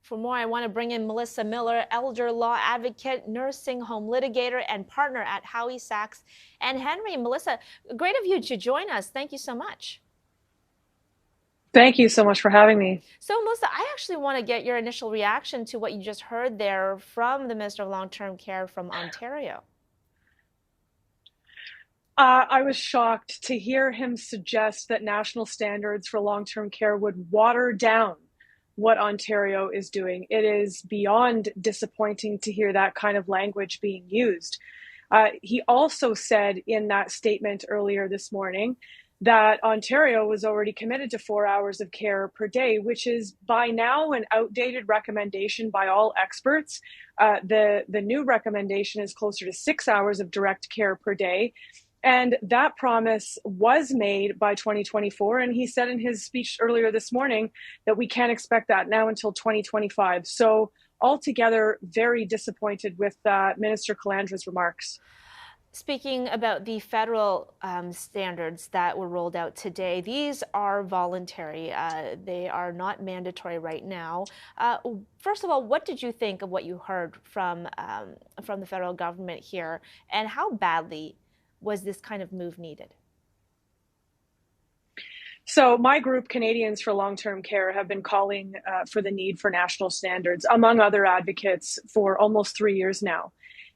For more, I want to bring in Melissa Miller, elder law advocate, nursing home litigator, and partner at Howie, Sachs and Henry. Melissa, great of you to join us. Thank you so much. Thank you so much for having me. So, Melissa, I actually want to get your initial reaction to what you just heard there from the Minister of Long-Term Care from Ontario. I was shocked to hear him suggest that national standards for long-term care would water down what Ontario is doing. It is beyond disappointing to hear that kind of language being used. He also said in that statement earlier this morning that Ontario was already committed to 4 hours of care per day, which is by now an outdated recommendation by all experts. The new recommendation is closer to 6 hours of direct care per day. And that promise was made by 2024. And he said in his speech earlier this morning that we can't expect that now until 2025. So altogether, very disappointed with Minister Calandra's remarks. Speaking about the federal standards that were rolled out today, these are voluntary. They are not mandatory right now. First of all, what did you think of what you heard from the federal government here, and how badly was this kind of move needed? So my group, Canadians for Long-Term Care, have been calling for the need for national standards, among other advocates, for almost 3 years now.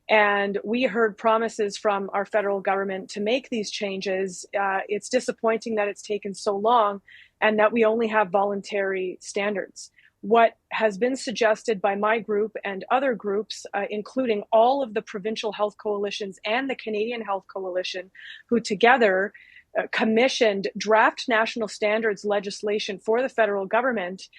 And we heard promises from our federal government to make these changes. It's disappointing that it's taken so long and that we only have voluntary standards. What has been suggested by my group and other groups, including all of the provincial health coalitions and the Canadian Health Coalition, who together commissioned draft national standards legislation for the federal government,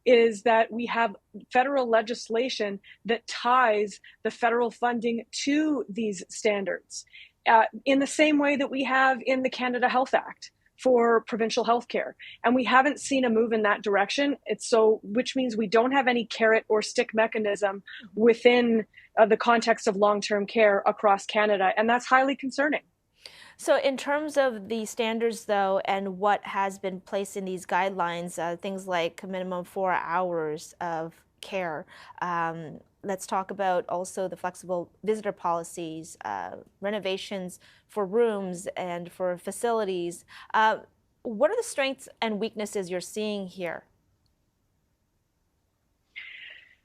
is that we have federal legislation that ties the federal funding to these standards in the same way that we have in the Canada Health Act for provincial health care. And we haven't seen a move in that direction. Which means we don't have any carrot or stick mechanism within the context of long-term care across Canada. And that's highly concerning. So in terms of the standards, though, and what has been placed in these guidelines, things like minimum 4 hours of care, let's talk about also the flexible visitor policies, renovations for rooms and for facilities. What are the strengths and weaknesses you're seeing here?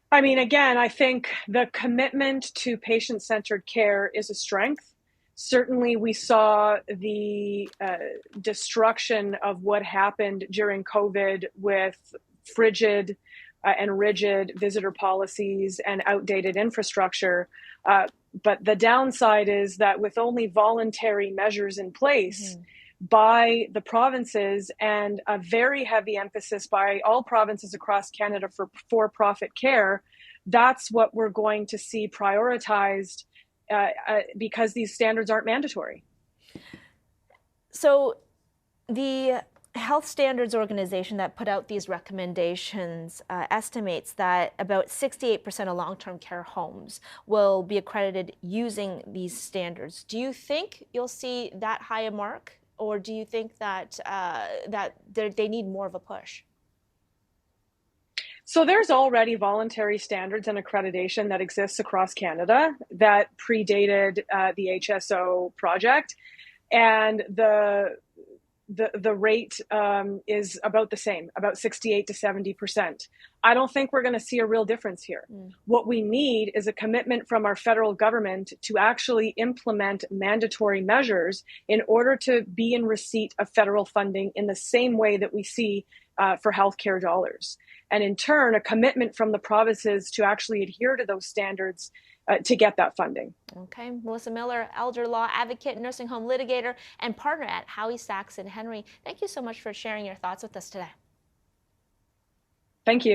I mean, again, I think the commitment to patient-centered care is a strength. Certainly, we saw the destruction of what happened during COVID with frigid and rigid visitor policies and outdated infrastructure. But the downside is that with only voluntary measures in place by the provinces and a very heavy emphasis by all provinces across Canada for for-profit care, that's what we're going to see prioritized because these standards aren't mandatory. So the Health Standards Organization that put out these recommendations estimates that about 68% of long-term care homes will be accredited using these standards. Do you think you'll see that high a mark, or do you think that they need more of a push? So there's already voluntary standards and accreditation that exists across Canada that predated the HSO project, and the rate is about the same, about 68 to 70%. I don't think we're going to see a real difference here. What we need is a commitment from our federal government to actually implement mandatory measures in order to be in receipt of federal funding in the same way that we see for healthcare dollars. And in turn, a commitment from the provinces to actually adhere to those standards to get that funding. Okay, Melissa Miller, elder law advocate, nursing home litigator, and partner at Howie, Sachs and Henry. Thank you so much for sharing your thoughts with us today. Thank you.